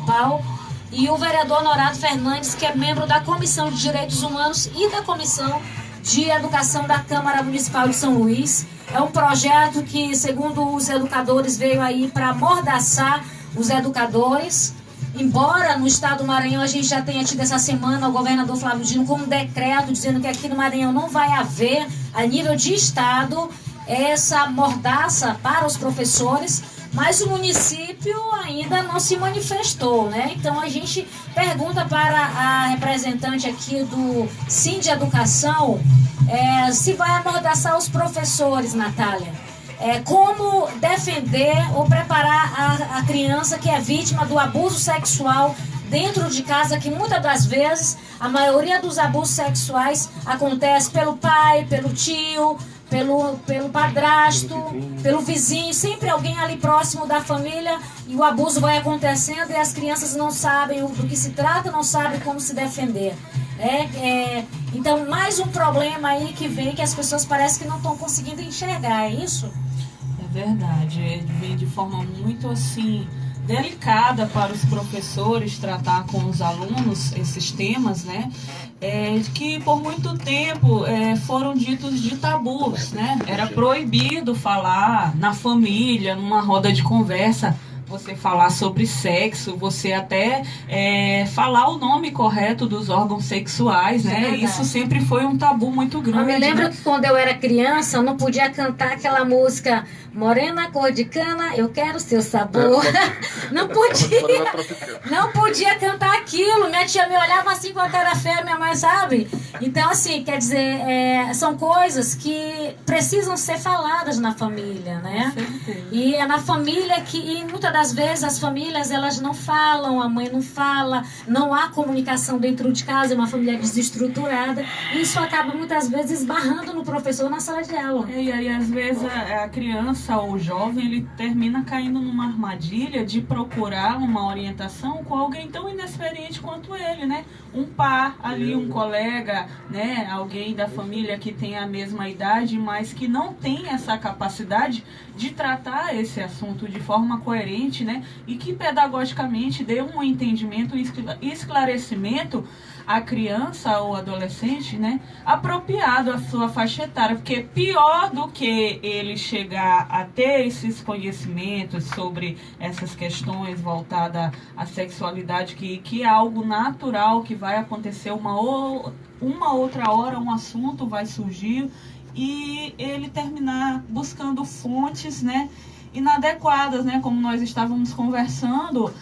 Municipal, e o vereador Honorado Fernandes, que é membro da Comissão de Direitos Humanos e da Comissão de Educação da Câmara Municipal de São Luís. É um projeto que, segundo os educadores, veio aí para amordaçar os educadores. Embora no estado do Maranhão a gente já tenha tido essa semana o governador Flávio Dino com um decreto dizendo que aqui no Maranhão não vai haver, a nível de estado, essa mordaça para os professores, mas o município ainda não se manifestou, né? Então a gente pergunta para a representante aqui do Sind Educação se vai amordaçar os professores, Natália. Como defender ou preparar a criança que é vítima do abuso sexual dentro de casa, que muitas das vezes a maioria dos abusos sexuais acontece pelo pai, pelo tio, pelo padrasto, pelo vizinho, sempre alguém ali próximo da família, e o abuso vai acontecendo e as crianças não sabem do que se trata, não sabem como se defender. Então, mais um problema aí que vem, que as pessoas parecem que não estão conseguindo enxergar, é isso? É verdade, vem de forma muito assim delicada para os professores tratar com os alunos esses temas, né? Que por muito tempo foram ditos de tabus, né? Era proibido falar na família, numa roda de conversa, você falar sobre sexo, você até falar o nome correto dos órgãos sexuais, né? Isso sempre foi um tabu muito grande. Eu me lembro, né? que quando eu era criança, eu não podia cantar aquela música Morena cor de cana, eu quero seu sabor. Não podia cantar aquilo. Minha tia me olhava assim com a cara feia, minha mãe, sabe? Então, assim, quer dizer, são coisas que precisam ser faladas na família, né? E é na família e muitas das vezes as famílias, elas não falam, a mãe não fala, não há comunicação dentro de casa, é uma família desestruturada, e isso acaba muitas vezes esbarrando no professor na sala de aula. E aí, às vezes, a criança ou o jovem, ele termina caindo numa armadilha de procurar uma orientação com alguém tão inexperiente quanto ele, né? Um par ali, um colega, né? Alguém da família que tem a mesma idade, mas que não tem essa capacidade de tratar esse assunto de forma coerente, né? E que pedagogicamente dê um entendimento e esclarecimento à criança ou adolescente, né? Apropriado à sua faixa etária, porque pior do que ele chegar a ter esses conhecimentos sobre essas questões voltadas à sexualidade, que é algo natural, que vai acontecer uma outra hora, um assunto vai surgir, e ele terminar buscando fontes, né, inadequadas, né, como nós estávamos conversando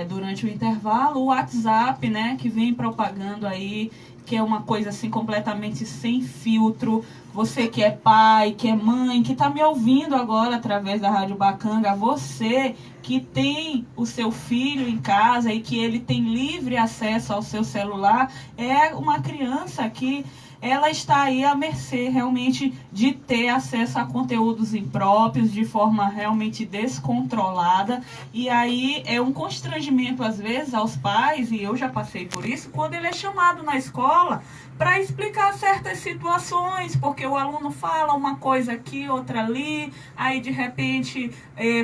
durante o intervalo, o WhatsApp, né, que vem propagando aí, que é uma coisa assim completamente sem filtro. Você que é pai, que é mãe, que está me ouvindo agora através da Rádio Bacanga, você que tem o seu filho em casa e que ele tem livre acesso ao seu celular, é uma criança que ela está aí à mercê realmente de ter acesso a conteúdos impróprios de forma realmente descontrolada, e aí é um constrangimento às vezes aos pais, e eu já passei por isso, quando ele é chamado na escola para explicar certas situações, porque o aluno fala uma coisa aqui, outra ali, aí de repente,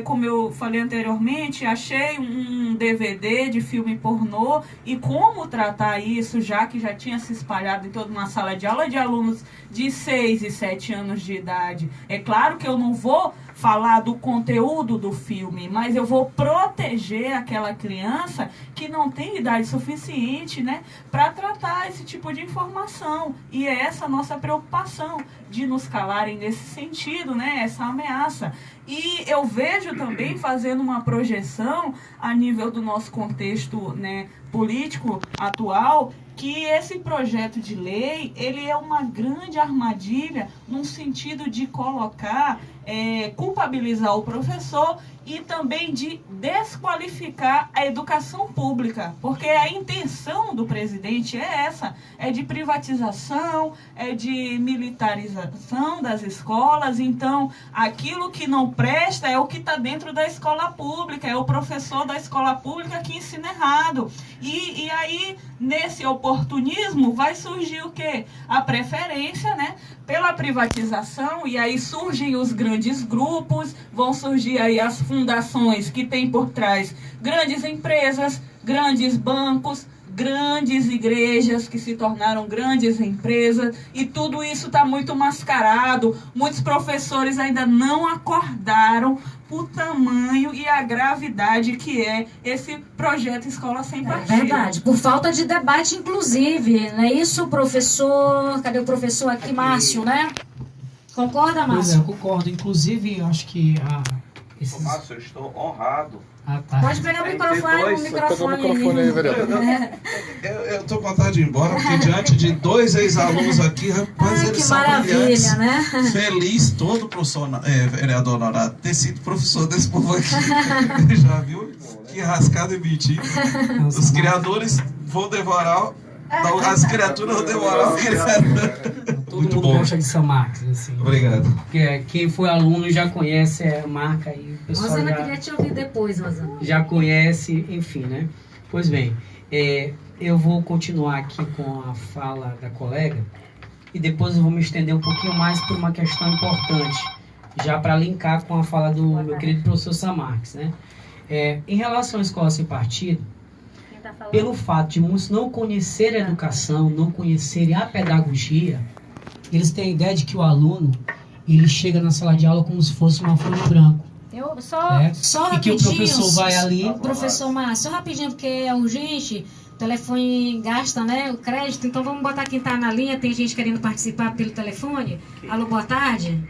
como eu falei anteriormente, achei um DVD de filme pornô, e como tratar isso, já que já tinha se espalhado em toda uma sala de aula de alunos de 6 e 7 anos de idade. É claro que eu não vou falar do conteúdo do filme, mas eu vou proteger aquela criança que não tem idade suficiente, né, para tratar esse tipo de informação. E é essa a nossa preocupação, de nos calarem nesse sentido, né, essa ameaça. E eu vejo também, fazendo uma projeção a nível do nosso contexto, né, político atual, que esse projeto de lei, ele é uma grande armadilha no sentido de colocar, culpabilizar o professor e também de desqualificar a educação pública, porque a intenção do presidente é essa, é de privatização, é de militarização das escolas. Então aquilo que não presta é o que está dentro da escola pública, é o professor da escola pública que ensina errado, e aí nesse oportunismo vai surgir o quê? A preferência, né, pela privatização, e aí surgem os grandes grupos, vão surgir aí as fundações que têm por trás grandes empresas, grandes bancos, grandes igrejas que se tornaram grandes empresas, e tudo isso está muito mascarado. Muitos professores ainda não acordaram o tamanho e a gravidade que é esse projeto Escola Sem Partido. É verdade, por falta de debate, inclusive, não é isso, professor? Cadê o professor aqui, Márcio, né? Concorda, Márcio? Pois é, eu concordo. Inclusive, eu acho que Márcio, eu estou honrado. Ah, tá. Pode pegar o microfone, Pega o microfone aí, vereador. Eu tô com vontade de ir embora, porque diante de 2 ex-alunos aqui, rapaz, Ai, eles que são maravilha, brilhantes. né? Feliz todo professor, vereador honorário, ter sido professor desse povo aqui. Já viu? Que rascada e mentira. Os criadores vão devorar, as criaturas vão devorar o criador. Todo Muito mundo bom. gosta de São Marcos, assim. Obrigado. Porque quem foi aluno já conhece a marca e o pessoal Rosana, já, queria te ouvir depois, Rosana. já conhece, enfim, né? Pois bem, eu vou continuar aqui com a fala da colega e depois eu vou me estender um pouquinho mais por uma questão importante, já para linkar com a fala do meu querido professor Samarques, né? Em relação à Escola Sem Partido, pelo fato de muitos não conhecerem a educação, não conhecerem a pedagogia, eles têm a ideia de que o aluno, ele chega na sala de aula como se fosse uma folha em branco. Eu só E que rapidinho. o professor vai ali... Professor Márcio, só rapidinho, porque é urgente. O telefone gasta, né, o crédito. Então vamos botar quem está na linha. Tem gente querendo participar pelo telefone. Alô, boa tarde.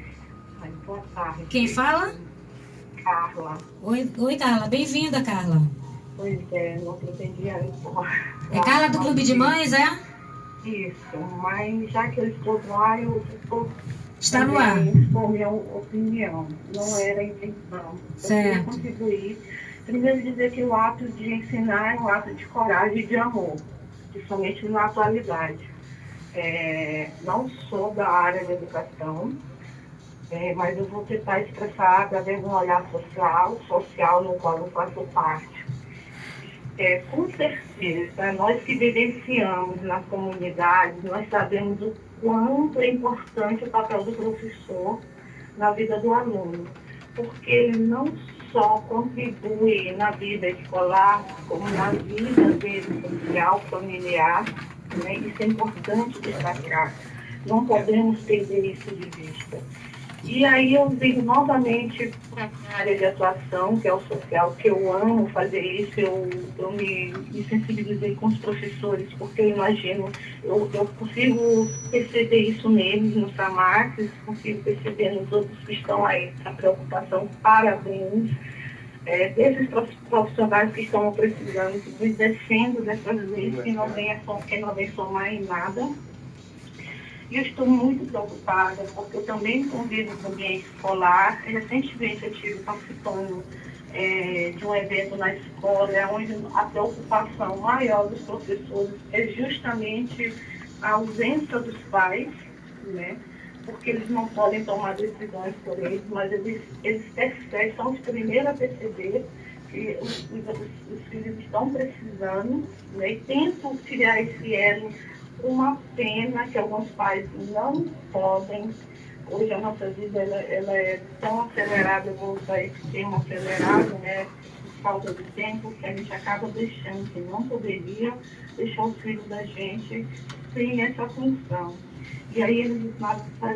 Boa tarde. Quem fala? Carla. Oi, Carla. Bem-vinda, Carla. Pois é, não entendi a É Carla do Clube de Mães, é? Isso, mas já que eu estou no ar, eu estou... Está no ar. Com minha opinião, não era a intenção. Eu queria Certo. contribuir. Primeiro dizer que o ato de ensinar é um ato de coragem e de amor, principalmente na atualidade. Não sou da área da educação, mas eu vou tentar expressar através de um olhar social no qual eu faço parte. Com certeza, nós que vivenciamos nas comunidades, nós sabemos o quanto é importante o papel do professor na vida do aluno, porque ele não só contribui na vida escolar, como na vida dele social, familiar, né? Isso é importante destacar. Não podemos perder isso de vista. E aí eu venho novamente para a área de atuação, que é o social, que eu amo fazer isso, eu me sensibilizei com os professores, porque eu imagino, eu consigo perceber isso neles, no Samarques, consigo perceber nos outros que estão aí, a preocupação, parabéns, desses profissionais que estão precisando, descendo dessas leis que não vem somar em nada. E eu estou muito preocupada, porque eu também convivo com o ambiente escolar. Recentemente eu estive participando de um evento na escola, onde a preocupação maior dos professores é justamente a ausência dos pais, né? Porque eles não podem tomar decisões por eles, mas eles percebem, são os primeiros a perceber que os filhos estão precisando, né? E tentam criar esse elo. Uma pena que alguns pais não podem. Hoje a nossa vida ela é tão acelerada, eu vou usar esse termo acelerado, né? Por falta de tempo, que a gente acaba deixando, que não poderia deixar os filhos da gente sem essa função. E aí eles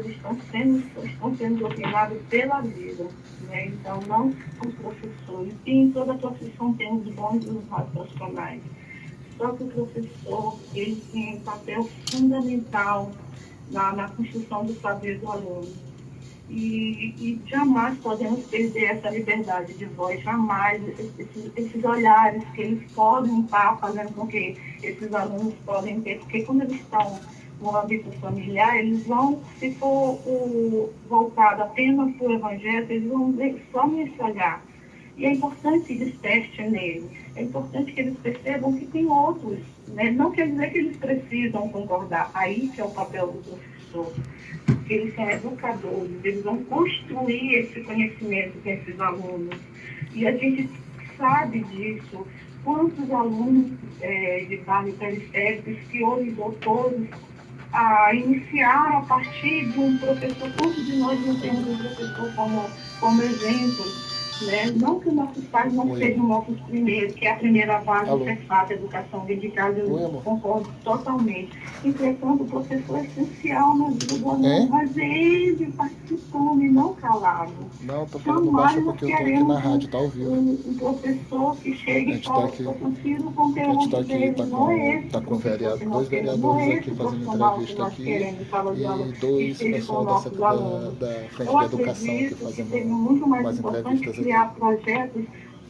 estão sendo dominados pela vida, né? Então não os professores. E em toda profissão temos bons e os maus profissionais. Só que o professor ele tem um papel fundamental na construção do saber do aluno. E jamais podemos perder essa liberdade de voz, jamais esses olhares que eles podem estar fazendo com que esses alunos podem ter, porque quando eles estão no âmbito familiar, eles vão, se for voltado apenas para o evangelho, eles vão ver só nesse olhar. E é importante que desperte nele, é importante que eles percebam que tem outros, né? Não quer dizer que eles precisam concordar, aí que é o papel do professor, porque eles são educadores, eles vão construir esse conhecimento com esses alunos. E a gente sabe disso, quantos alunos de bairros periféricos que hoje doutores iniciaram a partir de um professor, quantos de nós não temos um professor como exemplo? né? Não que nossos pais não sejam nossos primeiros, que é a primeira base do CEFAP, educação dentro de casa, eu concordo totalmente. Entretanto, o professor é essencial na vida do aluno, mas ele participando e não calado. Não, tô falando baixo porque eu tô aqui na rádio, tá ao vivo. Um professor que chega e fala que eu confio o conteúdo dele, não é esse. Tá com dois vereadores aqui fazendo entrevista aqui e dois pessoal da frente da educação aqui fazendo mais entrevistas aqui. Criar projetos,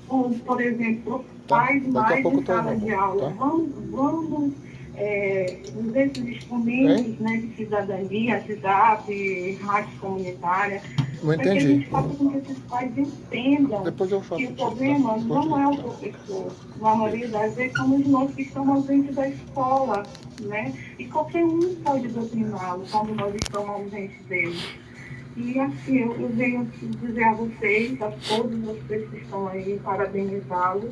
como, por exemplo, pais mais em sala de aula. Vamos usar esses instrumentos, né, de cidadania, WhatsApp, rádio comunitária, para que a gente faça com que esses pais entendam que o problema não é o professor. Na maioria das vezes somos nós que estamos ausentes da escola, né? E qualquer um pode doutriná-lo quando nós estamos ausentes dele. E assim, eu venho dizer a vocês, a todos vocês que estão aí, parabenizá-los.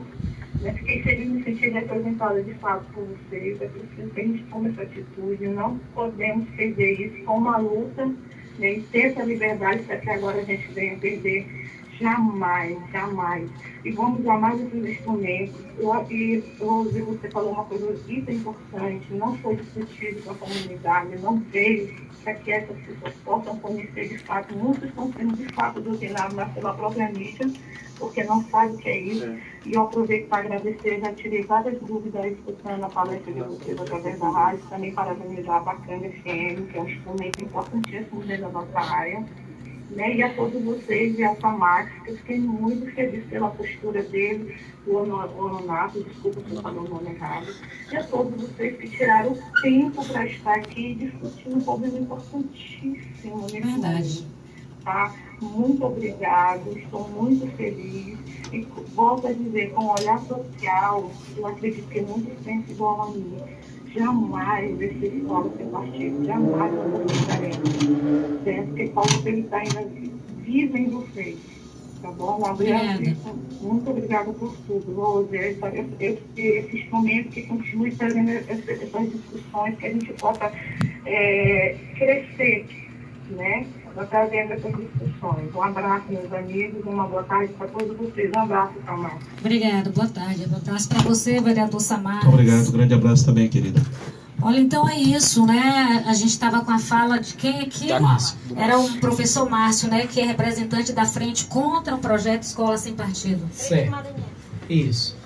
Fiquei feliz, me senti representada de fato por vocês. É preciso que a gente tome essa atitude. Não podemos perder isso com uma luta, né, e ter essa liberdade para que agora a gente venha perder. Jamais, jamais. E vamos usar mais esses instrumentos. Eu ouvi você falar uma coisa muito importante. Não foi discutido com a comunidade, não veio para que essas pessoas possam conhecer de fato. Muitos estão sendo de fato doutrinados pela própria mídia, porque não sabem o que é isso. E eu aproveito para agradecer, já tirei várias dúvidas escutando a palestra de vocês através da rádio, também parabenizar a Bacana FM, que é um instrumento importantíssimo dentro da nossa área. Né, e a todos vocês e a Samax, que eu fiquei muito feliz pela postura dele, o Hononato, desculpa se eu falei o nome errado, e a todos vocês que tiraram o tempo para estar aqui discutindo um problema importantíssimo nesse momento. Tá? Muito obrigado, estou muito feliz. E volto a dizer, com o olhar social, eu acredito que muitos pensam igual a mim. Jamais esse escola sem partido, jamais nós aceitaremos. Certo? Porque Paulo está ainda vivo em vocês. Tá bom? Muito obrigada por tudo, Rose. Esse instrumento que continue fazendo essas discussões, que a gente possa crescer, né? Trazendo essas discussões. Um abraço, meus amigos, uma boa tarde para todos vocês. Um abraço, Samar. Obrigada, boa tarde. Boa tarde para você, vereador Samar. Obrigado, grande abraço também, querida. Olha, então é isso, né? A gente estava com a fala de quem aqui? Era o professor Márcio, né? Que é representante da frente contra o projeto Escola Sem Partido. Certo. Isso.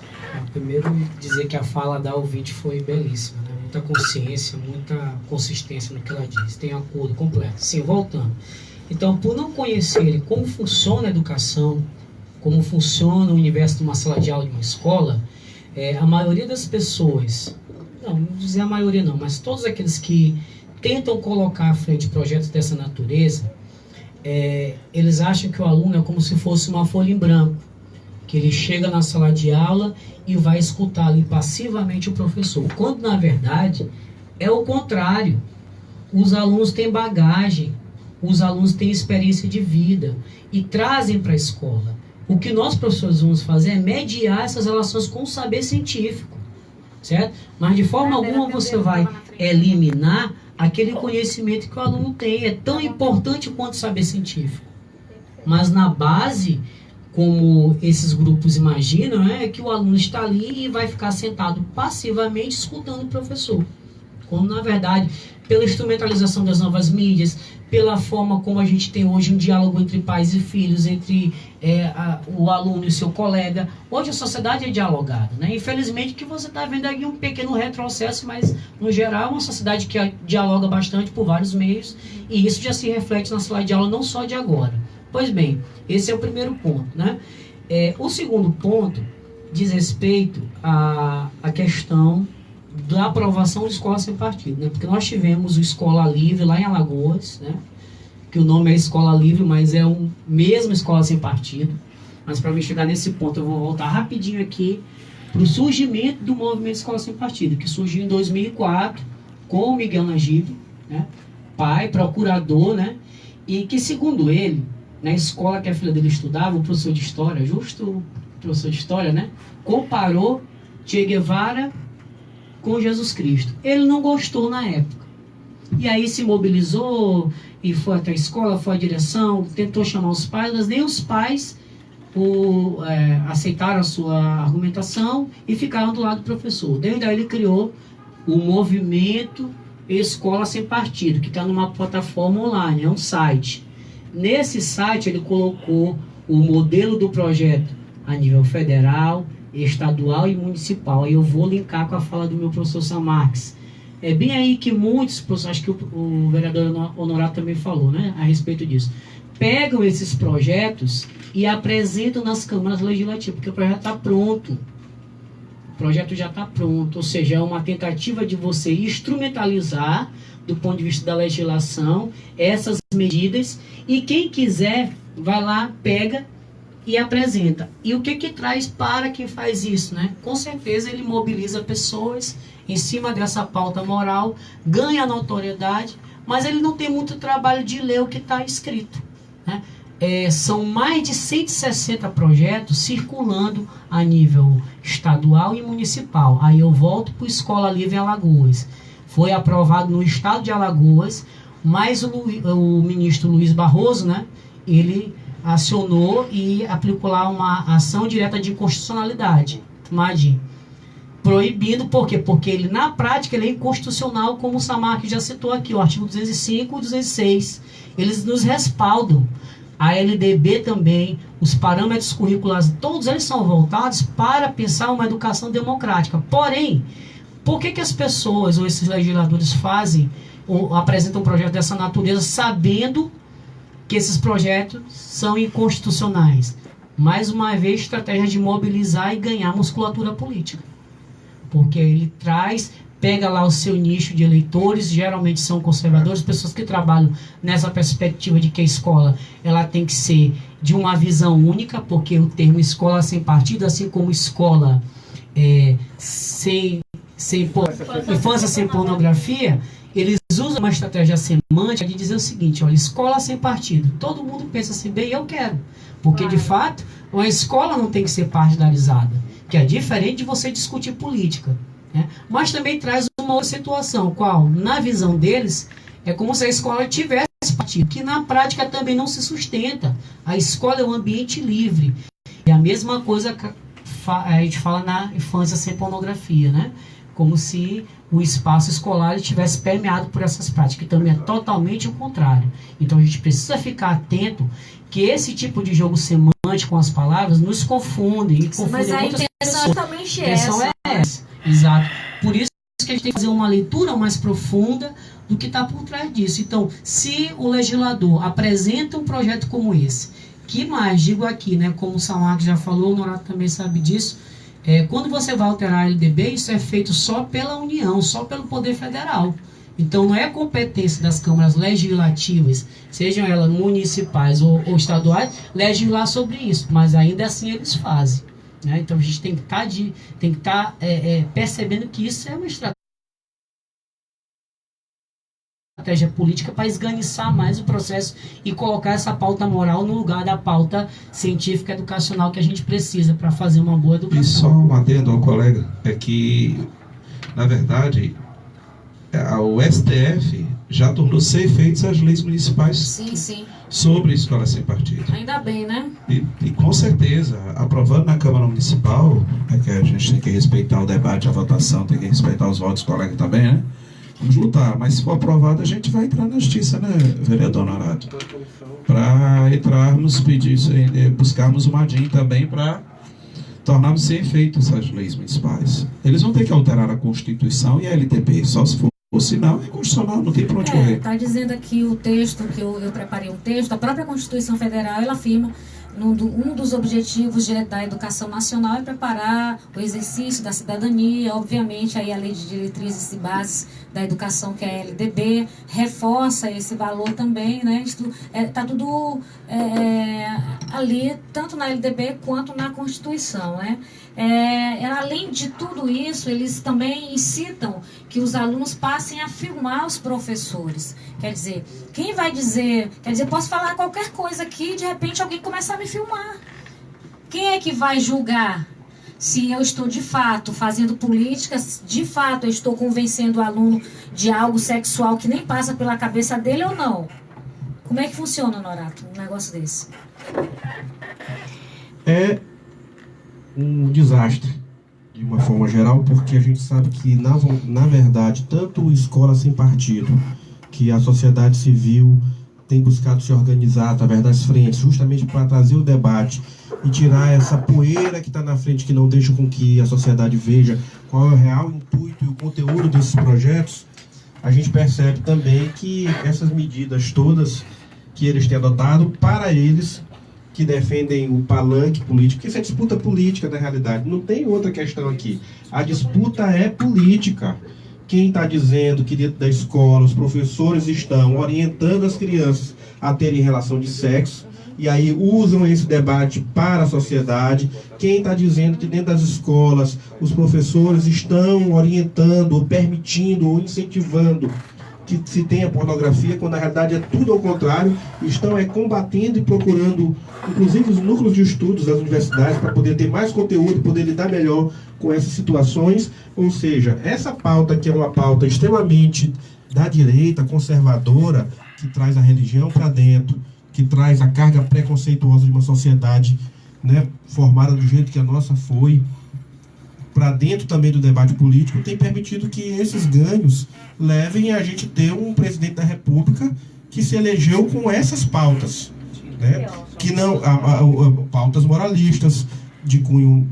Primeiro, dizer que a fala da ouvinte foi belíssima, né? Muita consciência, muita consistência no que ela diz. Tem um acordo completo. Sim, voltando. Então, por não conhecerem como funciona a educação, como funciona o universo de uma sala de aula de uma escola, a maioria das pessoas, não vou dizer a maioria não, mas todos aqueles que tentam colocar à frente projetos dessa natureza, eles acham que o aluno é como se fosse uma folha em branco, que ele chega na sala de aula e vai escutar ali passivamente o professor, quando na verdade é o contrário. Os alunos têm bagagem, os alunos têm experiência de vida e trazem para a escola. O que nós professores vamos fazer é mediar essas relações com o saber científico, certo? Mas de forma alguma você vai eliminar aquele conhecimento que o aluno tem. É tão importante quanto o saber científico. Mas na base, como esses grupos imaginam, é que o aluno está ali e vai ficar sentado passivamente escutando o professor. Quando, na verdade, pela instrumentalização das novas mídias, pela forma como a gente tem hoje um diálogo entre pais e filhos, entre o aluno e seu colega, hoje a sociedade é dialogada, né? Infelizmente que você está vendo aqui um pequeno retrocesso, mas, no geral, é uma sociedade que dialoga bastante por vários meios, e isso já se reflete na sala de aula, não só de agora. Pois bem, esse é o primeiro ponto, né? O segundo ponto diz respeito à questão da aprovação de escola sem partido, né? Porque nós tivemos o Escola Livre lá em Alagoas, né? Que o nome é Escola Livre, mas é o mesmo Escola Sem Partido. Mas para mim chegar nesse ponto, eu vou voltar rapidinho aqui para o surgimento do movimento Escola Sem Partido, que surgiu em 2004 com o Miguel Nagibe, né? Pai, procurador, né? E que, segundo ele, na escola que a filha dele estudava, o professor de História, justo o professor de História, né? Comparou Che Guevara com Jesus Cristo. Ele não gostou na época. E aí se mobilizou e foi até a escola, foi à direção, tentou chamar os pais, mas nem os pais aceitaram a sua argumentação e ficaram do lado do professor. Desde aí ele criou o movimento Escola Sem Partido, que está numa plataforma online, é um site. Nesse site ele colocou o modelo do projeto a nível federal, estadual e municipal. Aí eu vou linkar com a fala do meu professor Samarques. É bem aí que muitos, acho que o vereador Honorato também falou, né, a respeito disso, pegam esses projetos e apresentam nas câmaras legislativas, porque o projeto está pronto. O projeto já está pronto, ou seja, é uma tentativa de você instrumentalizar, do ponto de vista da legislação, essas medidas, e quem quiser, vai lá, pega e apresenta. E o que traz para quem faz isso, né? Com certeza ele mobiliza pessoas em cima dessa pauta moral, ganha notoriedade, mas ele não tem muito trabalho de ler o que está escrito, né? São mais de 160 projetos circulando a nível estadual e municipal. Aí eu volto para o Escola Livre Alagoas. Foi aprovado no estado de Alagoas, mas o ministro Luiz Barroso, né, ele acionou e aplicou lá uma ação direta de inconstitucionalidade, proibindo, por quê? Porque ele, na prática, ele é inconstitucional, como o Samarques já citou aqui, o artigo 205 e 206. Eles nos respaldam. A LDB também, os parâmetros curriculares, todos eles são voltados para pensar uma educação democrática. Porém, por que as pessoas ou esses legisladores fazem ou apresentam um projeto dessa natureza sabendo que esses projetos são inconstitucionais? Mais uma vez, estratégia de mobilizar e ganhar musculatura política. Porque ele pega lá o seu nicho de eleitores, geralmente são conservadores, pessoas que trabalham nessa perspectiva de que a escola ela tem que ser de uma visão única, porque o termo escola sem partido, assim como escola infância sem pornografia, eles usam uma estratégia semântica de dizer o seguinte: olha, escola sem partido. Todo mundo pensa assim, bem, eu quero. Porque, de fato, uma escola não tem que ser partidarizada, que é diferente de você discutir política, né? Mas também traz uma outra situação, qual, na visão deles, é como se a escola tivesse partido, que na prática também não se sustenta. A escola é um ambiente livre. E a mesma coisa a gente fala na infância sem pornografia, né? Como se o espaço escolar estivesse permeado por essas práticas, que também é totalmente o contrário. Então a gente precisa ficar atento que esse tipo de jogo semântico com as palavras nos confunde. Mas a intenção é totalmente essa. Exato. Por isso que a gente tem que fazer uma leitura mais profunda do que está por trás disso. Então, se o legislador apresenta um projeto como esse, que mais, digo aqui, né, como o Samarques já falou, o Honorato também sabe disso, quando você vai alterar a LDB, isso é feito só pela União, só pelo Poder Federal. Então, não é competência das câmaras legislativas, sejam elas municipais ou estaduais, legislar sobre isso, mas ainda assim eles fazem, né? Então, a gente tem que estar percebendo que isso é uma estratégia política para esganiçar mais o processo e colocar essa pauta moral no lugar da pauta científica educacional que a gente precisa para fazer uma boa educação. E só um adendo ao colega, é que, na verdade, o STF já tornou-se efeitos as leis municipais sobre escola sem partido. Ainda bem, né? E com certeza, aprovando na Câmara Municipal, que a gente tem que respeitar o debate, a votação, tem que respeitar os votos do colega também, né? Vamos lutar, mas se for aprovado, a gente vai entrar na justiça, né, vereador Honorato? Para entrarmos, buscarmos uma DIN também para tornarmos sem efeito essas leis municipais. Eles vão ter que alterar a Constituição e a LDB, só se for, ou senão é constitucional, não tem para onde correr. Está dizendo aqui o texto, que eu preparei um texto, a própria Constituição Federal, ela afirma um dos objetivos da educação nacional é preparar o exercício da cidadania, obviamente aí a lei de diretrizes e bases da educação, que é a LDB, reforça esse valor também, né? Está tudo ali, tanto na LDB quanto na Constituição, né? Além de tudo isso, eles também incitam que os alunos passem a filmar os professores. Quer dizer, quem vai dizer... Quer dizer, posso falar qualquer coisa aqui e de repente alguém começar a me filmar. Quem é que vai julgar se eu estou de fato fazendo políticas, de fato eu estou convencendo o aluno de algo sexual que nem passa pela cabeça dele ou não? Como é que funciona, Honorato, um negócio desse? é um desastre, de uma forma geral, porque a gente sabe que, na verdade, tanto escola sem partido, que a sociedade civil tem buscado se organizar através das frentes, justamente para trazer o debate e tirar essa poeira que está na frente, que não deixa com que a sociedade veja qual é o real intuito e o conteúdo desses projetos. A gente percebe também que essas medidas todas que eles têm adotado, para eles que defendem o palanque político, porque isso é disputa política na realidade, não tem outra questão aqui. A disputa é política. Quem está dizendo que dentro da escola os professores estão orientando as crianças a terem relação de sexo, e aí usam esse debate para a sociedade. Quem está dizendo que dentro das escolas os professores estão orientando, ou permitindo, ou incentivando que se tenha pornografia, quando na realidade é tudo ao contrário, estão combatendo e procurando, inclusive os núcleos de estudos das universidades, para poder ter mais conteúdo e poder lidar melhor com essas situações. Ou seja, essa pauta, que é uma pauta extremamente da direita, conservadora, que traz a religião para dentro, que traz a carga preconceituosa de uma sociedade, né, formada do jeito que a nossa foi, para dentro também do debate político, tem permitido que esses ganhos levem a gente ter um presidente da República que se elegeu com essas pautas, né? Que não pautas moralistas, de cunho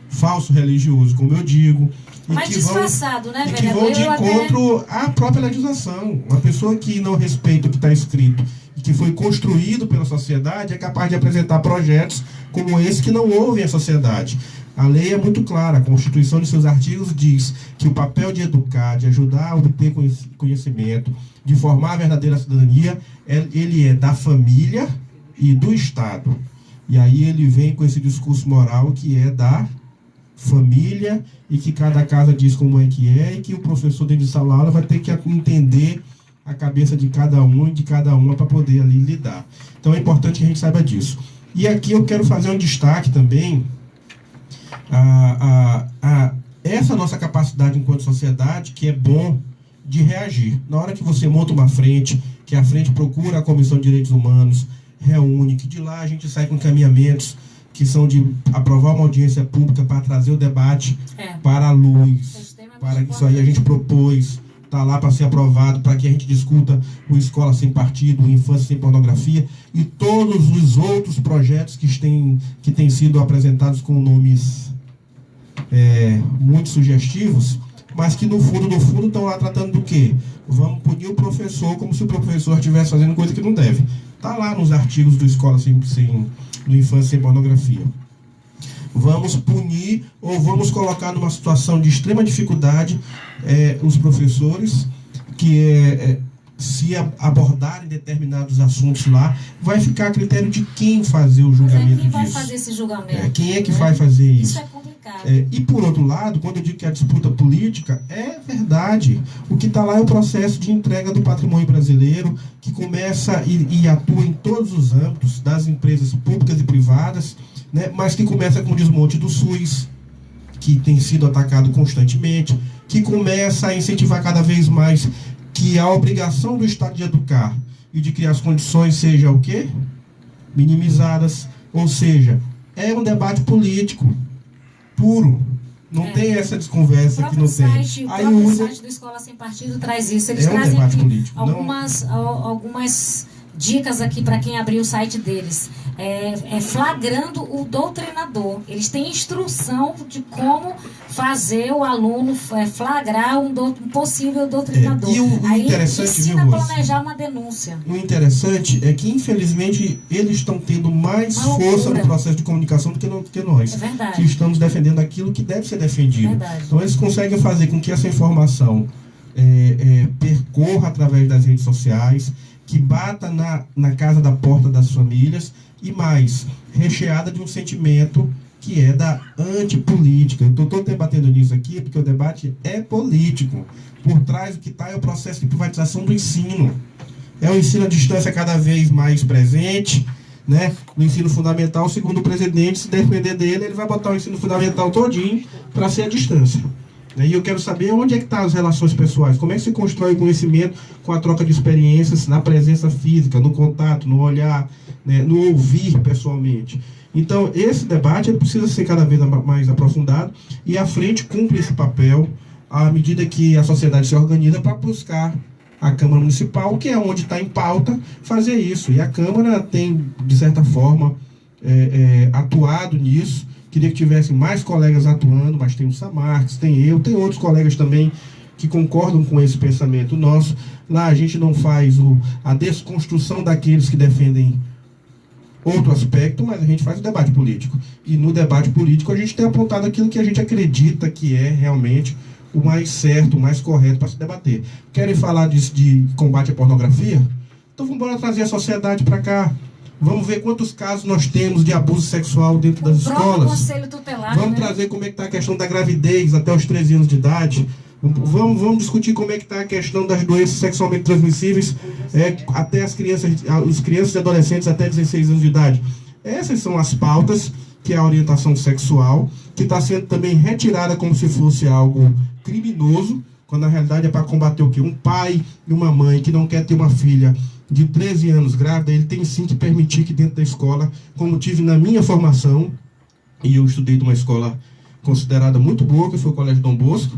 falso religioso, como eu digo, mas disfarçado, né, que vão de encontro à própria legislação. Uma pessoa que não respeita o que está escrito e que foi construído pela sociedade é capaz de apresentar projetos como esse que não ouvem a sociedade. A lei é muito clara, a Constituição, de seus artigos, diz que o papel de educar, de ajudar a obter conhecimento, de formar a verdadeira cidadania, ele é da família e do Estado. E aí ele vem com esse discurso moral que é da família, e que cada casa diz como é, e que o professor dentro de sala aula vai ter que entender a cabeça de cada um e de cada uma para poder ali lidar. Então é importante que a gente saiba disso. E aqui eu quero fazer um destaque também essa nossa capacidade enquanto sociedade, que é bom de reagir. Na hora que você monta uma frente, que a frente procura a Comissão de Direitos Humanos, reúne, que de lá a gente sai com encaminhamentos que são de aprovar uma audiência pública para trazer o debate para a luz, para isso aí a gente propôs, está lá para ser aprovado, para que a gente discuta o Escola Sem Partido, o Infância Sem Pornografia e todos os outros projetos que têm sido apresentados com nomes muito sugestivos, mas que no fundo estão lá tratando do quê? Vamos punir o professor como se o professor estivesse fazendo coisa que não deve. Está lá nos artigos do Escola do Infância Sem Pornografia. Vamos punir ou vamos colocar numa situação de extrema dificuldade os professores que se abordarem determinados assuntos lá, vai ficar a critério de quem fazer o julgamento disso. Quem vai fazer esse julgamento? Quem é que vai fazer isso? Isso é complicado. E por outro lado, quando eu digo que a disputa política, é verdade. O que está lá é o processo de entrega do patrimônio brasileiro, que começa e atua em todos os âmbitos das empresas públicas e privadas, né, mas que começa com o desmonte do SUS, que tem sido atacado constantemente, que começa a incentivar cada vez mais que a obrigação do Estado de educar e de criar as condições seja o quê? Minimizadas. Ou seja, é um debate político puro. Não tem essa desconversa que não tem. O próprio site do Escola Sem Partido traz isso. Eles trazem debate aqui político, algumas dicas aqui para quem abrir o site deles. Flagrando o doutrinador. Eles têm instrução de como fazer o aluno flagrar um possível doutrinador. E o aí interessante, ensina a planejar uma denúncia. O interessante é que, infelizmente, eles estão tendo mais força no processo de comunicação do que nós. É verdade. Que estamos defendendo aquilo que deve ser defendido. Verdade. Então, eles conseguem fazer com que essa informação percorra através das redes sociais, que bata na casa da porta das famílias, e mais, recheada de um sentimento que é da antipolítica. Eu estou debatendo nisso aqui porque o debate é político. Por trás do que está é o processo de privatização do ensino. É o ensino à distância cada vez mais presente, né? No ensino fundamental, segundo o presidente, se depender dele, ele vai botar o ensino fundamental todinho para ser à distância. E eu quero saber onde é que estão as relações pessoais, como é que se constrói o conhecimento com a troca de experiências na presença física, no contato, no olhar, né, no ouvir pessoalmente. Então, esse debate ele precisa ser cada vez mais aprofundado e a frente cumpre esse papel à medida que a sociedade se organiza para buscar a Câmara Municipal, que é onde está em pauta, fazer isso. E a Câmara tem, de certa forma, atuado nisso. Queria que tivesse mais colegas atuando, mas tem o Samarques, tem eu, tem outros colegas também que concordam com esse pensamento nosso. Lá a gente não faz a desconstrução daqueles que defendem outro aspecto, mas a gente faz o debate político. E no debate político a gente tem apontado aquilo que a gente acredita que é realmente o mais certo, o mais correto para se debater. Querem falar de combate à pornografia? Então vamos embora trazer a sociedade para cá. Vamos ver quantos casos nós temos de abuso sexual dentro das escolas. Conselho tutelar, vamos trazer como é que está a questão da gravidez até os 13 anos de idade. Vamos discutir como é que está a questão das doenças sexualmente transmissíveis até os crianças e adolescentes até 16 anos de idade. Essas são as pautas, que é a orientação sexual, que está sendo também retirada como se fosse algo criminoso, quando na realidade é para combater o quê? Um pai e uma mãe que não quer ter uma filha de 13 anos grávida, ele tem sim que permitir que dentro da escola, como tive na minha formação, e eu estudei de uma escola considerada muito boa, que foi o Colégio Dom Bosco,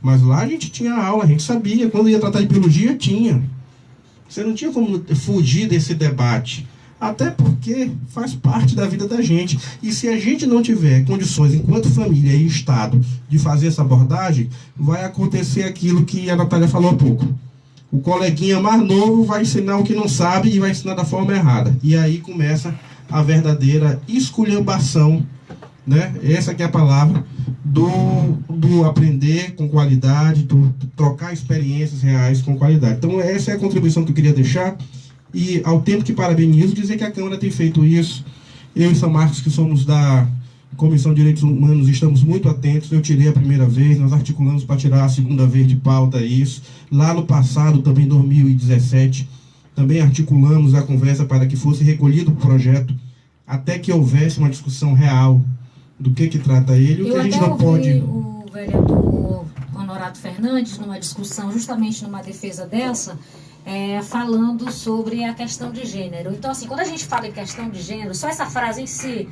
mas lá a gente tinha aula, a gente sabia, quando ia tratar de biologia, tinha. Você não tinha como fugir desse debate, até porque faz parte da vida da gente. E se a gente não tiver condições, enquanto família e Estado, de fazer essa abordagem, vai acontecer aquilo que a Natália falou há pouco. O coleguinha mais novo vai ensinar o que não sabe e vai ensinar da forma errada. E aí começa a verdadeira esculhambação, né? Essa que é a palavra do aprender com qualidade, do trocar experiências reais com qualidade. Então essa é a contribuição que eu queria deixar. E ao tempo que parabenizo, dizer que a Câmara tem feito isso. Eu e Samarques, que somos da Comissão de Direitos Humanos, estamos muito atentos. Eu tirei a primeira vez, nós articulamos para tirar a segunda vez de pauta isso. Lá no passado, também em 2017, também articulamos a conversa para que fosse recolhido o projeto, até que houvesse uma discussão real do que trata ele. O que a gente não pode... o vereador Honorato Fernandes, numa discussão, justamente numa defesa dessa, falando sobre a questão de gênero. Então, assim, quando a gente fala em questão de gênero, só essa frase em si,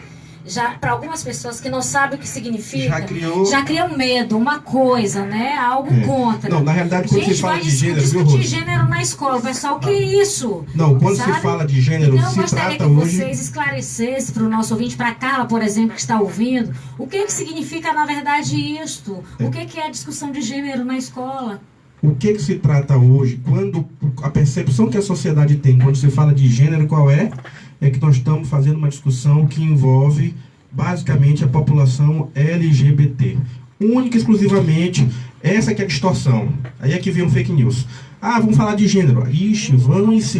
já para algumas pessoas que não sabem o que significa, já cria um medo, uma coisa, né? Algo contra. Não, na realidade, quando você fala de gênero, discutir gênero na escola, o pessoal, o que é isso? Não, quando se fala de gênero, então, se trata hoje... eu gostaria que vocês esclarecessem para o nosso ouvinte, para a Carla, por exemplo, que está ouvindo, o que significa, na verdade, isto? O que é a discussão de gênero na escola? O que se trata hoje, quando a percepção que a sociedade tem, quando se fala de gênero, qual é? É que nós estamos fazendo uma discussão que envolve, basicamente, a população LGBT. Única e exclusivamente, essa que é a distorção. Aí é que vem um fake news. Vamos falar de gênero. Ixi, vamos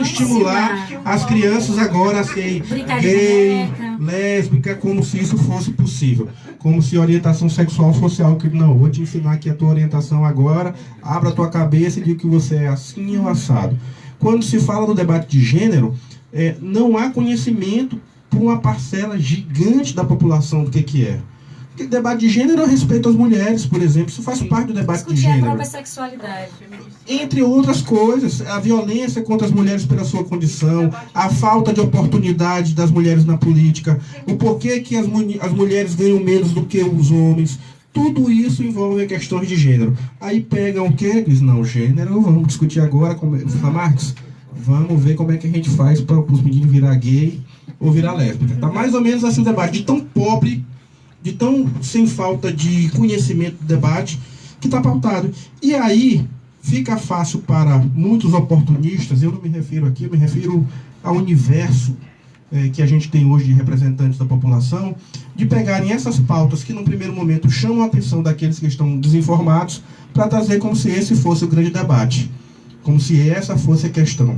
estimular as crianças agora a ser gay, lésbica, como se isso fosse possível. Como se orientação sexual fosse algo que, não, vou te ensinar aqui a tua orientação agora, abra a tua cabeça e diga que você é assim ou assado. Quando se fala do debate de gênero, não há conhecimento para uma parcela gigante da população do que é. Porque o debate de gênero é respeito às mulheres, por exemplo, isso faz parte do debate de gênero. A própria sexualidade. Entre outras coisas, a violência contra as mulheres pela sua condição, a falta de oportunidade das mulheres na política, o porquê que as mulheres ganham menos do que os homens. Tudo isso envolve questões de gênero. Aí pegam o quê? Diz, não, gênero, vamos discutir agora com o Marcos. Vamos ver como é que a gente faz para os meninos virar gay ou virar lésbica. Tá mais ou menos assim o debate, de tão pobre, de tão sem falta de conhecimento do debate, que está pautado. E aí fica fácil para muitos oportunistas, eu não me refiro aqui, eu me refiro ao universo que a gente tem hoje de representantes da população, de pegarem essas pautas que, num primeiro momento, chamam a atenção daqueles que estão desinformados, para trazer como se esse fosse o grande debate, como se essa fosse a questão.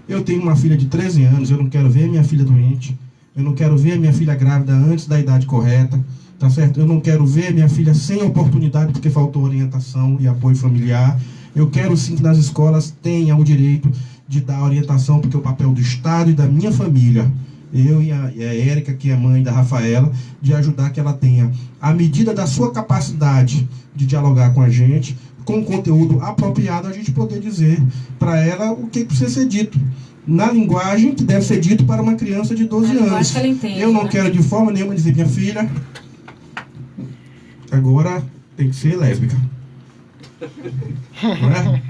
Eu tenho uma filha de 13 anos, eu não quero ver minha filha doente, eu não quero ver minha filha grávida antes da idade correta, tá certo? Eu não quero ver minha filha sem oportunidade porque faltou orientação e apoio familiar. Eu quero sim que nas escolas tenha o direito de dar orientação, porque é o papel do Estado e da minha família, eu e a Érica, que é mãe da Rafaela, de ajudar que ela tenha, à medida da sua capacidade de dialogar com a gente, com conteúdo apropriado, a gente poder dizer para ela o que precisa ser dito. na linguagem que deve ser dito para uma criança de 12 anos. Que ela entende, eu não né? quero de forma nenhuma dizer, minha filha, agora tem que ser lésbica. Não é?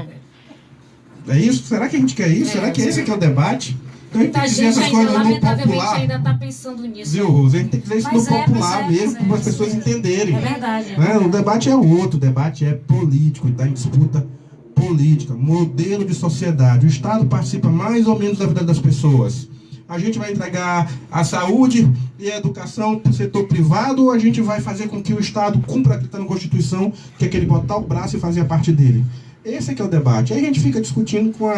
É isso? Será que a gente quer isso? Será que esse aqui é o debate? Então a gente tem que dizer essas coisas no lamentavelmente popular. ainda está pensando nisso. Viu, Rose? A gente tem que dizer isso no popular mesmo, para as pessoas entenderem. É verdade. Né? O debate é outro, o debate é político, está em disputa política, modelo de sociedade. O Estado participa mais ou menos da vida das pessoas. A gente vai entregar a saúde e a educação para o setor privado, ou a gente vai fazer com que o Estado cumpra aquilo que está na Constituição, que é que ele botar o braço e fazer a parte dele. Esse é que é o debate. Aí a gente fica discutindo com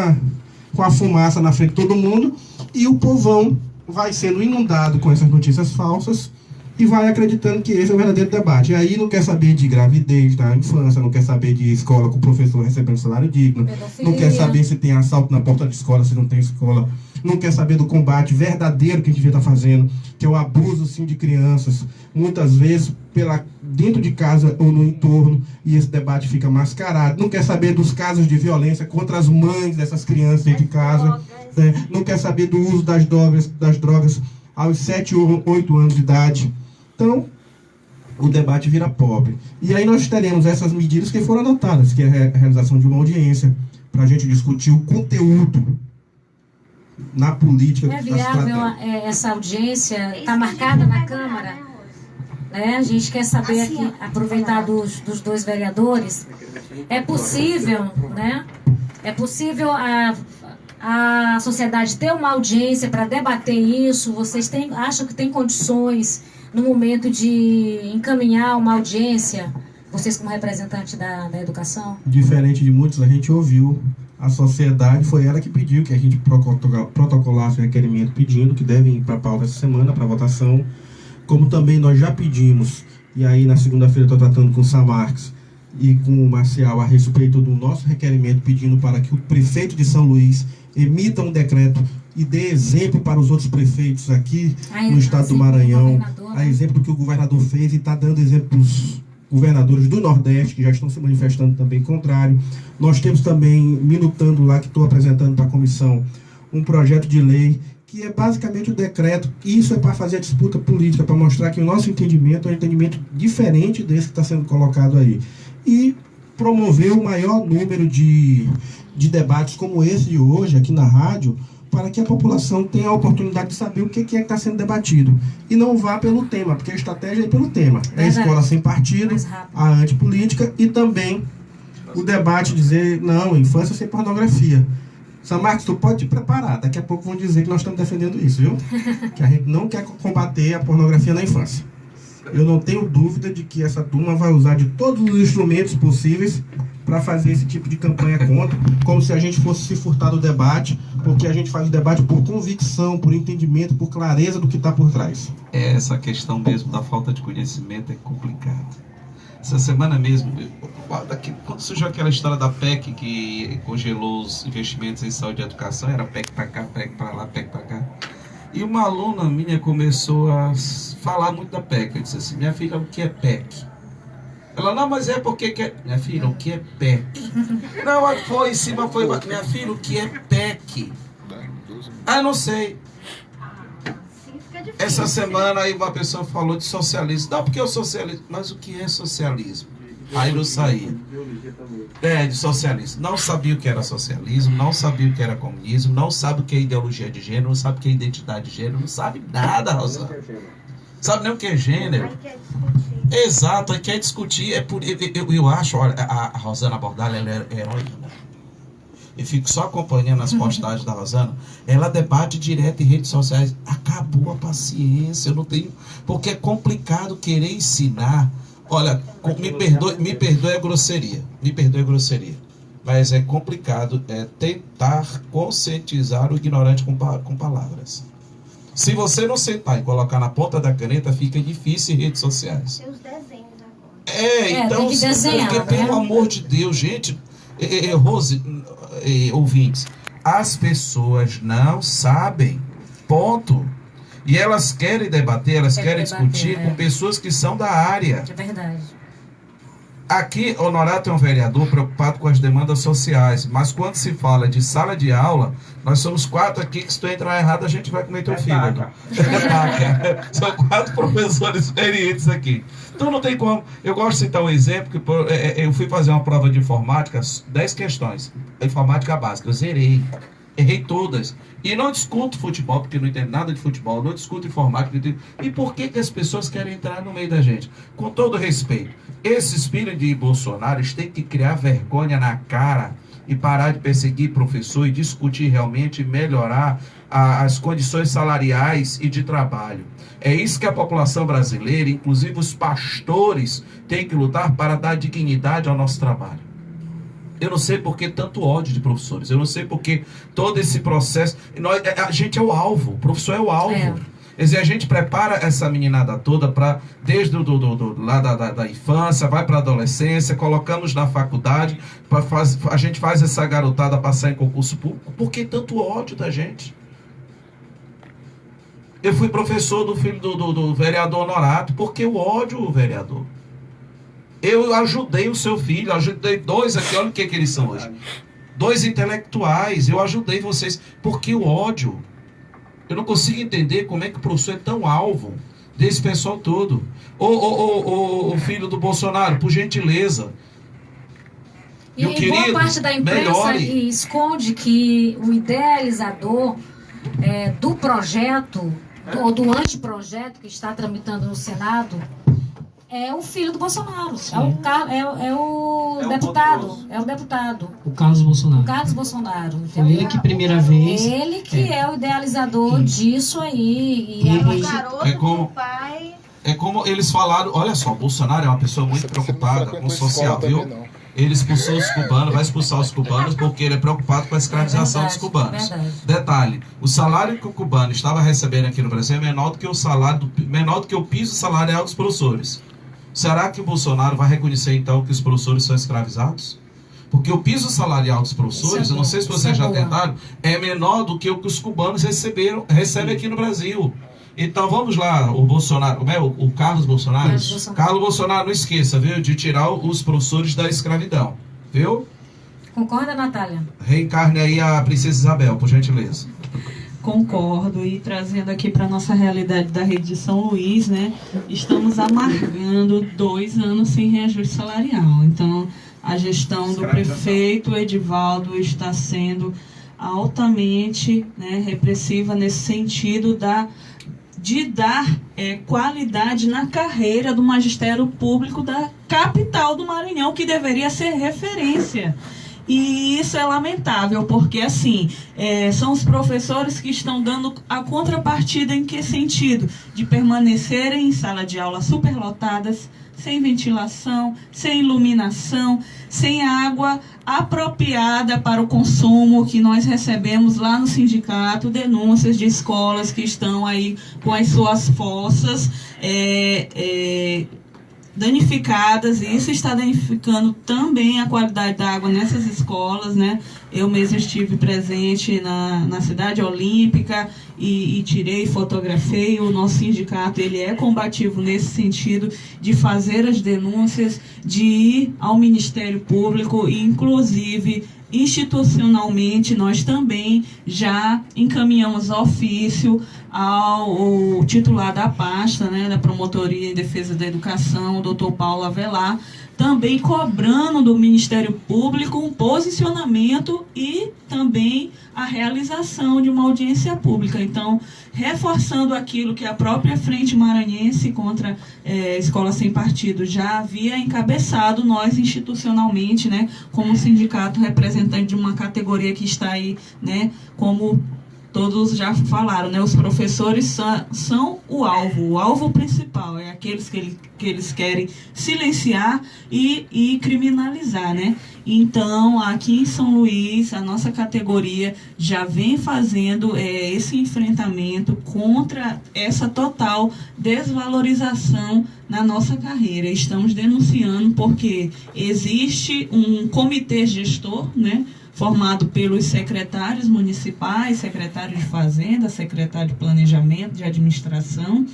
a fumaça na frente de todo mundo, e o povão vai sendo inundado com essas notícias falsas e vai acreditando que esse é o verdadeiro debate. E aí não quer saber de gravidez da infância, não quer saber de escola com o professor recebendo salário digno, pedofilia. não quer saber se tem assalto na porta de escola, se não tem escola, não quer saber do combate verdadeiro que a gente devia estar fazendo, que é o abuso, sim, de crianças, muitas vezes dentro de casa ou no entorno, e esse debate fica mascarado. Não quer saber dos casos de violência contra as mães dessas crianças dentro de casa, né? Não quer saber do uso das drogas aos 7 ou 8 anos de idade. Então, o debate vira pobre. E aí nós teremos essas medidas que foram adotadas, que é a realização de uma audiência, para a gente discutir o conteúdo na política. É viável essa audiência? Está marcada na Câmara? A gente quer saber aqui, aproveitar dos dois vereadores, é possível, né? É possível a sociedade ter uma audiência para debater isso? Vocês acham que tem condições, no momento de encaminhar uma audiência, vocês como representantes da educação? Diferente de muitos, a gente ouviu a sociedade, foi ela que pediu que a gente protocolasse o requerimento pedindo que devem ir para a pauta essa semana, para votação, como também nós já pedimos, e aí na segunda-feira estou tratando com o Samarques e com o Marcial a respeito do nosso requerimento pedindo para que o prefeito de São Luís emita um decreto e dê exemplo para os outros prefeitos aqui no estado do Maranhão, a exemplo do que o governador fez, e está dando exemplo para os governadores do Nordeste, que já estão se manifestando também contrário. Nós temos também, minutando lá, que estou apresentando para a comissão, um projeto de lei, que é basicamente o decreto. Isso é para fazer a disputa política, para mostrar que o nosso entendimento é um entendimento diferente desse que está sendo colocado aí. E promover o maior número de debates como esse de hoje, aqui na rádio, para que a população tenha a oportunidade de saber o que é que está sendo debatido. E não vá pelo tema, porque a estratégia é pelo tema. É a escola sem partido, a antipolítica e também o debate dizer, não, infância sem pornografia. Samarques, tu pode te preparar, daqui a pouco vão dizer que nós estamos defendendo isso, viu? Que a gente não quer combater a pornografia na infância. Eu não tenho dúvida de que essa turma vai usar de todos os instrumentos possíveis para fazer esse tipo de campanha contra, como se a gente fosse se furtar do debate, porque a gente faz o debate por convicção, por entendimento, por clareza do que está por trás. Essa questão mesmo da falta de conhecimento é complicada. Essa semana mesmo, quando surgiu aquela história da PEC que congelou os investimentos em saúde e educação, era PEC para cá, PEC para lá, PEC para cá. E uma aluna minha começou a falar muito da PEC. Eu disse assim, minha filha, o que é PEC? Ela, não, mas é porque que é... Minha filha, o que é PEC? Não, foi em cima, foi... Minha filha, o que é PEC? Ah, não sei. Essa semana aí uma pessoa falou de socialismo. Não, porque é o socialismo. Mas o que é socialismo? Aí não saía. De socialismo. Não sabia o que era socialismo, não sabia o que era comunismo, não sabe o que é ideologia de gênero, não sabe o que é identidade de gênero, não sabe nada, Rosana. Sabe nem o que é gênero. Exato, aí quer discutir. Eu acho, olha, a Rosana Bordalho, ela é heroína. Eu fico só acompanhando as postagens da Rosana. Ela debate direto em redes sociais. Acabou a paciência, eu não tenho... Porque é complicado querer ensinar. Olha, me perdoe a grosseria. Me perdoe a grosseria. Mas é complicado tentar conscientizar o ignorante com palavras. Se você não sentar e colocar na ponta da caneta, fica difícil em redes sociais. Tem os desenhos agora. Então, tem que desenhar, porque, pelo amor de Deus, gente, Rose, ouvintes, as pessoas não sabem, ponto. E elas querem debater, elas querem discutir com pessoas que são da área. É verdade. Aqui, Honorato é um vereador preocupado com as demandas sociais, mas quando se fala de sala de aula, nós somos 4 aqui que se tu entrar errado, a gente vai comer teu fígado. São 4 professores experientes aqui. Então não tem como. Eu gosto de citar um exemplo, que eu fui fazer uma prova de informática, 10 questões, informática básica, eu zerei. Errei todas. E não discuto futebol, porque não entendo nada de futebol, não discuto informática. E por que as pessoas querem entrar no meio da gente? Com todo respeito, esses filhos de Bolsonaro têm que criar vergonha na cara e parar de perseguir professor e discutir realmente e melhorar as condições salariais e de trabalho. É isso que a população brasileira, inclusive os pastores, tem que lutar para dar dignidade ao nosso trabalho. Eu não sei por que tanto ódio de professores. Eu não sei por que todo esse processo... a gente é o alvo. O professor é o alvo. Quer dizer, a gente prepara essa meninada toda para, desde lá da infância, vai para a adolescência, colocamos na faculdade, a gente faz essa garotada passar em concurso público. Por que tanto ódio da gente? Eu fui professor do filho do vereador Honorato. Por que o ódio, vereador? Eu ajudei o seu filho, ajudei 2 aqui, olha o que eles são hoje. 2 intelectuais, eu ajudei vocês. Por que o ódio? Eu não consigo entender como é que o professor é tão alvo desse pessoal todo. O filho do Bolsonaro, por gentileza. E boa parte da imprensa esconde que o idealizador do projeto, ou do anteprojeto que está tramitando no Senado, é o filho do Bolsonaro. É o deputado. O Carlos Bolsonaro. O Carlos Bolsonaro. Foi ele que primeira vez... Ele que é o idealizador disso aí. É como eles falaram... Olha só, o Bolsonaro é uma pessoa muito preocupada com o social, viu? Ele expulsou os cubanos, vai expulsar os cubanos porque ele é preocupado com a escravização dos cubanos. Detalhe, o salário que o cubano estava recebendo aqui no Brasil é menor do que o piso salarial dos professores. Será que o Bolsonaro vai reconhecer, então, que os professores são escravizados? Porque o piso salarial dos professores, eu não sei se vocês já tentaram, é menor do que o que os cubanos recebem aqui no Brasil. Então, vamos lá, o Bolsonaro, o Carlos Bolsonaro? Carlos Bolsonaro, não esqueça, viu, de tirar os professores da escravidão, viu? Concorda, Natália? Reencarne aí a Princesa Isabel, por gentileza. Concordo, e trazendo aqui para a nossa realidade da rede de São Luís, né, estamos amargando 2 anos sem reajuste salarial. Então, a gestão do prefeito Edivaldo está sendo altamente, né, repressiva nesse sentido de dar qualidade na carreira do magistério público da capital do Maranhão, que deveria ser referência. E isso é lamentável, porque assim, são os professores que estão dando a contrapartida em que sentido? De permanecerem em sala de aula superlotadas, sem ventilação, sem iluminação, sem água apropriada para o consumo, que nós recebemos lá no sindicato, denúncias de escolas que estão aí com as suas fossas danificadas, e isso está danificando também a qualidade da água nessas escolas, né? Eu mesmo estive presente na cidade olímpica e tirei, fotografei. O nosso sindicato, ele é combativo nesse sentido de fazer as denúncias, de ir ao Ministério Público e, inclusive, institucionalmente, nós também já encaminhamos ofício ao titular da pasta, né, da Promotoria em Defesa da Educação, o doutor Paulo Avelar, também cobrando do Ministério Público um posicionamento e também a realização de uma audiência pública. Então, reforçando aquilo que a própria Frente Maranhense contra Escola Sem Partido já havia encabeçado, nós institucionalmente, né, como sindicato representante de uma categoria que está aí, né, como todos já falaram, né, os professores são o alvo principal, é aqueles que eles querem silenciar e criminalizar, né? Então, aqui em São Luís, a nossa categoria já vem fazendo esse enfrentamento contra essa total desvalorização na nossa carreira. Estamos denunciando porque existe um comitê gestor, né, formado pelos secretários municipais, secretário de Fazenda, secretário de Planejamento, de Administração,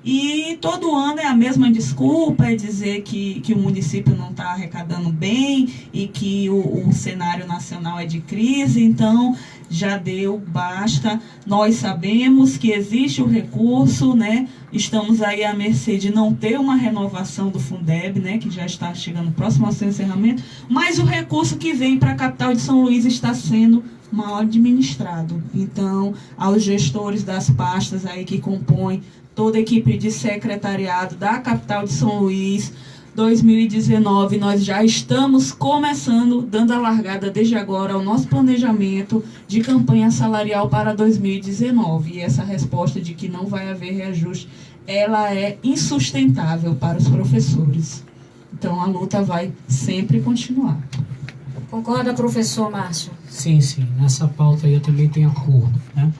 E todo ano é a mesma desculpa, é dizer que o município não está arrecadando bem e que o cenário nacional é de crise, então já deu, basta. Nós sabemos que existe o recurso, né? Estamos aí à mercê de não ter uma renovação do Fundeb, né? Que já está chegando próximo ao seu encerramento, mas o recurso que vem para a capital de São Luís está sendo mal administrado. Então, aos gestores das pastas aí que compõem toda a equipe de secretariado da capital de São Luís, 2019, nós já estamos começando, dando a largada desde agora ao nosso planejamento de campanha salarial para 2019. E essa resposta de que não vai haver reajuste, ela é insustentável para os professores. Então, a luta vai sempre continuar. Concorda, professor Márcio? Sim, nessa pauta aí eu também tenho acordo, né?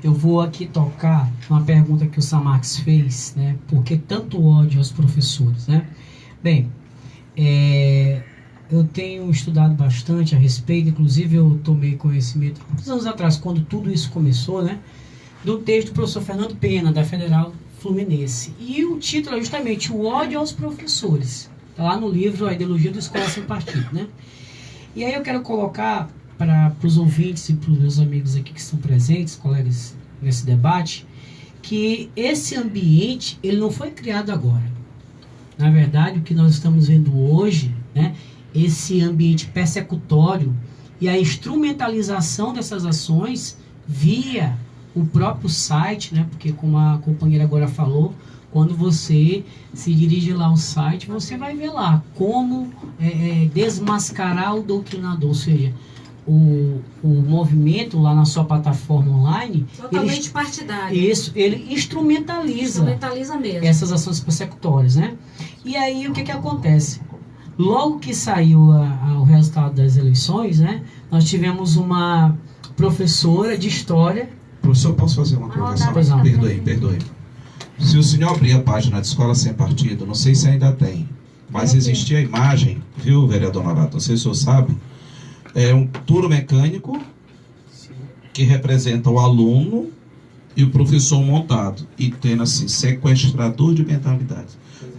Eu vou aqui tocar uma pergunta que o Samarx fez, né? Por que tanto ódio aos professores, né? Bem, eu tenho estudado bastante a respeito, inclusive eu tomei conhecimento, alguns anos atrás, quando tudo isso começou, né? Do texto do professor Fernando Pena, da Federal Fluminense. E o título é justamente O ódio aos professores. Está lá no livro A Ideologia da Escola Sem Partido, né? E aí eu quero colocar para os ouvintes e para os meus amigos aqui que estão presentes, colegas nesse debate, que esse ambiente, ele não foi criado agora. Na verdade, o que nós estamos vendo hoje, né, esse ambiente persecutório e a instrumentalização dessas ações via o próprio site, né, porque como a companheira agora falou, quando você se dirige lá ao site, você vai ver lá como desmascarar o doutrinador, ou seja, o movimento lá na sua plataforma online... Totalmente partidário. Isso, ele instrumentaliza mesmo essas ações persecutórias, né? E aí, o que acontece? Logo que saiu o resultado das eleições, né? Nós tivemos uma professora de história... Professor, posso fazer uma colocação? Perdoe. Se o senhor abrir a página de Escola Sem Partido, não sei se ainda tem, mas existia a imagem, viu, vereador Norato? Não sei se o senhor sabe... É um touro mecânico que representa o aluno e o professor montado. E tendo assim, sequestrador de mentalidade.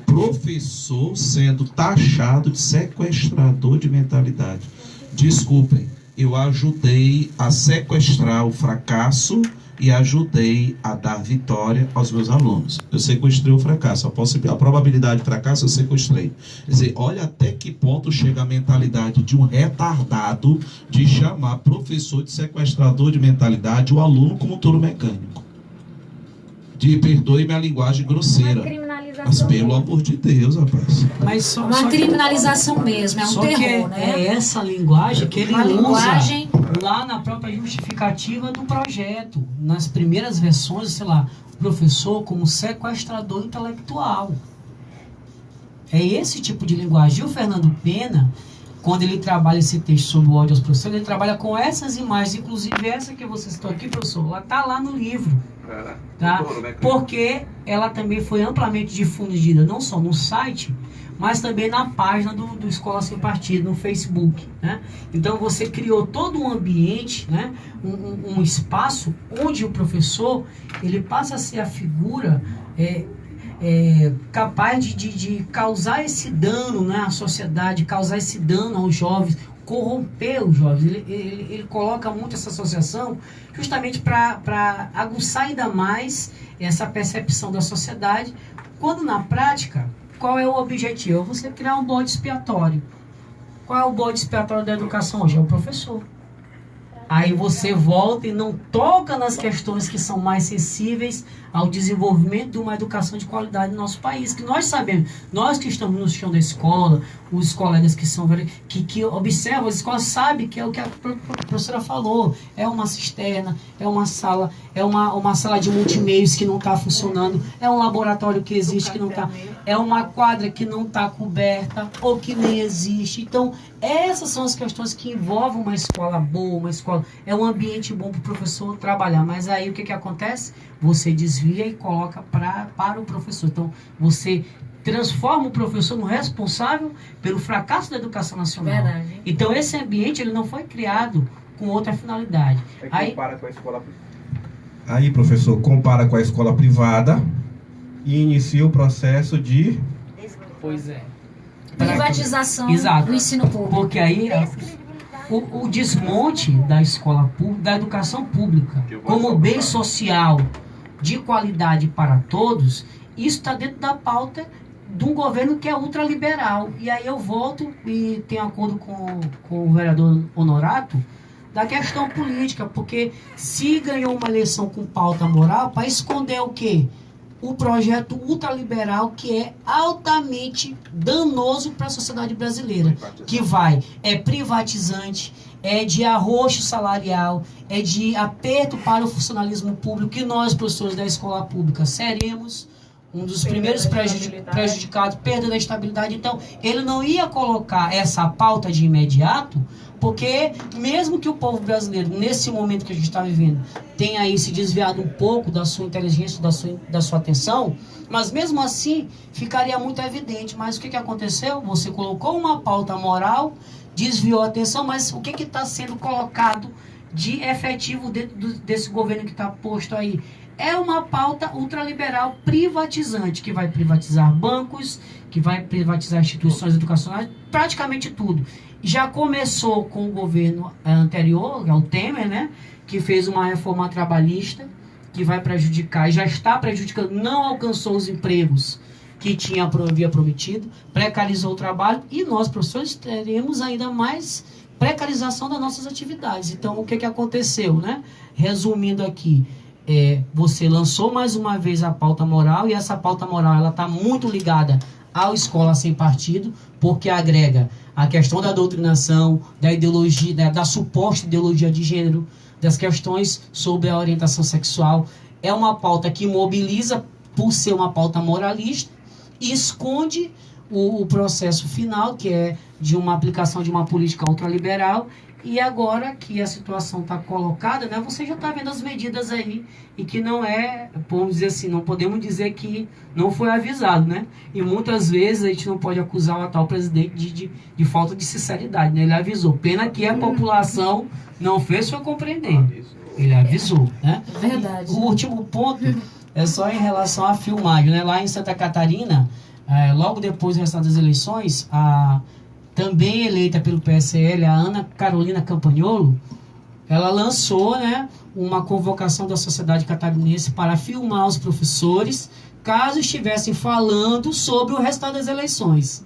Professor sendo taxado de sequestrador de mentalidade. Desculpem, eu ajudei a sequestrar o fracasso e ajudei a dar vitória aos meus alunos. Eu sequestrei o fracasso. A probabilidade de fracasso eu sequestrei. Quer dizer, olha até que ponto chega a mentalidade de um retardado de chamar professor de sequestrador de mentalidade o aluno como touro mecânico. Perdoe-me a linguagem grosseira. Mas pelo amor de Deus, rapaz. Mas uma criminalização mesmo, é um terror, né? É essa linguagem que ele usa lá na própria justificativa do projeto. Nas primeiras versões, sei lá, o professor como sequestrador intelectual. É esse tipo de linguagem. E o Fernando Pena, quando ele trabalha esse texto sobre o ódio aos professores, ele trabalha com essas imagens, inclusive essa que você citou aqui, professor, ela está lá no livro. Tá? Porque ela também foi amplamente difundida, não só no site, mas também na página do Escola Sem Partido, no Facebook, né? Então você criou todo um ambiente, né? um espaço onde o professor ele passa a ser a figura capaz de causar esse dano, né, à sociedade, causar esse dano aos jovens, corromper os jovens. Ele coloca muito essa associação justamente para aguçar ainda mais essa percepção da sociedade, quando na prática, qual é o objetivo? Você criar um bode expiatório. Qual é o bode expiatório da educação hoje? É o professor. Aí você volta e não toca nas questões que são mais sensíveis ao desenvolvimento de uma educação de qualidade no nosso país. Que nós sabemos, nós que estamos no chão da escola, os colegas que são que observam as escolas sabem que é o que a professora falou. É uma cisterna, é uma sala de multimeios que não está funcionando, é um laboratório que existe que não está, é uma quadra que não está coberta ou que nem existe. Então, essas são as questões que envolvem uma escola boa, uma escola, é um ambiente bom para o professor trabalhar. Mas aí o que acontece? Você desvia e coloca para o professor. Então, você transforma o professor no responsável pelo fracasso da educação nacional. Verdade. Então, esse ambiente ele não foi criado com outra finalidade. Aí, compara com a escola... Aí, professor, compara com a escola privada, e inicia o processo de... Pois é. Privatização Exato. do ensino público. Porque aí o desmonte da escola pública, da educação pública, como bem social de qualidade para todos, isso está dentro da pauta de um governo que é ultraliberal. E aí eu volto e tenho acordo com o vereador Honorato da questão política, porque se ganhou uma eleição com pauta moral, para esconder o quê? O projeto ultraliberal que é altamente danoso para a sociedade brasileira, que é privatizante, é de arroxo salarial, é de aperto para o funcionalismo público, que nós, professores da escola pública, seremos um dos primeiros prejudicados, perda da estabilidade. Então, ele não ia colocar essa pauta de imediato, porque mesmo que o povo brasileiro, nesse momento que a gente está vivendo, tenha aí se desviado um pouco da sua inteligência, da sua atenção, mas mesmo assim ficaria muito evidente. Mas o que aconteceu? Você colocou uma pauta moral, desviou a atenção, mas o que está sendo colocado de efetivo dentro desse governo que está posto aí? É uma pauta ultraliberal privatizante, que vai privatizar bancos, que vai privatizar instituições educacionais, praticamente tudo. Já começou com o governo anterior, o Temer, né, que fez uma reforma trabalhista, que vai prejudicar, e já está prejudicando, não alcançou os empregos que havia prometido, precarizou o trabalho, e nós, professores, teremos ainda mais precarização das nossas atividades. Então, o que aconteceu, né? Resumindo aqui, você lançou mais uma vez a pauta moral, e essa pauta moral ela está muito ligada à escola sem partido, porque agrega a questão da doutrinação, da ideologia, da suposta ideologia de gênero, das questões sobre a orientação sexual. É uma pauta que mobiliza por ser uma pauta moralista e esconde o processo final, que é de uma aplicação de uma política ultraliberal. E agora que a situação está colocada, né, você já está vendo as medidas aí, e que não vamos dizer assim, não podemos dizer que não foi avisado, né? E muitas vezes a gente não pode acusar o atual presidente de falta de sinceridade, né? Ele avisou, pena que a população não fez foi compreender. Ele avisou, né? Verdade. O último ponto é só em relação à filmagem, né? Lá em Santa Catarina, logo depois do resultado das eleições, também eleita pelo PSL, a Ana Carolina Campagnolo, ela lançou, né, uma convocação da sociedade catarinense para filmar os professores caso estivessem falando sobre o resultado das eleições.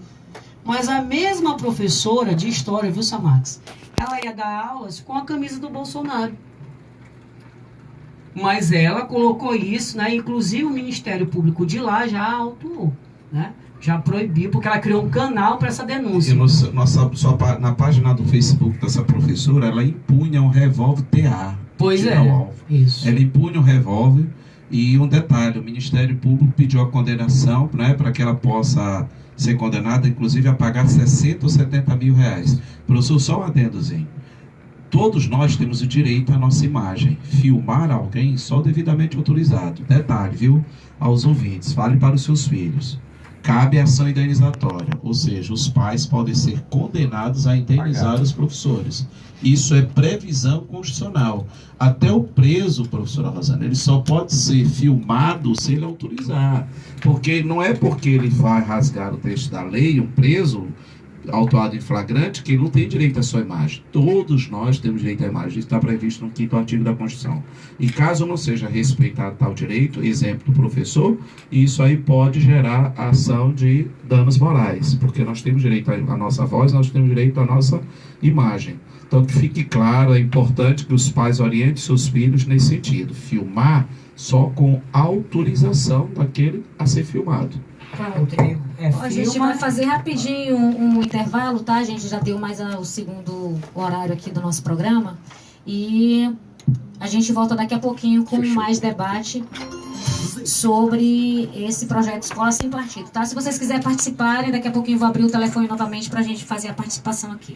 Mas a mesma professora de história, viu, Samax? Ela ia dar aulas com a camisa do Bolsonaro. Mas ela colocou isso, né? Inclusive o Ministério Público de lá já autuou, né? Já proibiu, porque ela criou um canal para essa denúncia. E na página do Facebook dessa professora, ela impunha um revólver TA. Pois é, isso. Ela impunha um revólver, e um detalhe, o Ministério Público pediu a condenação, né, para que ela possa ser condenada, inclusive a pagar 60 ou 70 mil reais. Professor, só um adendozinho. Todos nós temos o direito à nossa imagem. Filmar alguém só devidamente autorizado. Detalhe, viu? Aos ouvintes, fale para os seus filhos. Cabe ação indenizatória, ou seja, os pais podem ser condenados a indenizar os professores. Isso é previsão constitucional. Até o preso, professora Rosana, ele só pode ser filmado se ele autorizar. Porque não é porque ele vai rasgar o texto da lei, um preso autuado em flagrante, que ele não tem direito à sua imagem. Todos nós temos direito à imagem. Isso está previsto no 5º artigo da Constituição. E caso não seja respeitado tal direito, exemplo do professor, isso aí pode gerar ação de danos morais, porque nós temos direito à nossa voz, nós temos direito à nossa imagem. Então, que fique claro, é importante que os pais orientem seus filhos nesse sentido. Filmar só com autorização daquele a ser filmado. A gente vai fazer rapidinho um intervalo, tá? A gente já deu mais o segundo horário aqui do nosso programa. E a gente volta daqui a pouquinho com mais debate sobre esse projeto Escola Sem Partido, tá? Se vocês quiserem participarem, daqui a pouquinho eu vou abrir o telefone novamente para a gente fazer a participação aqui.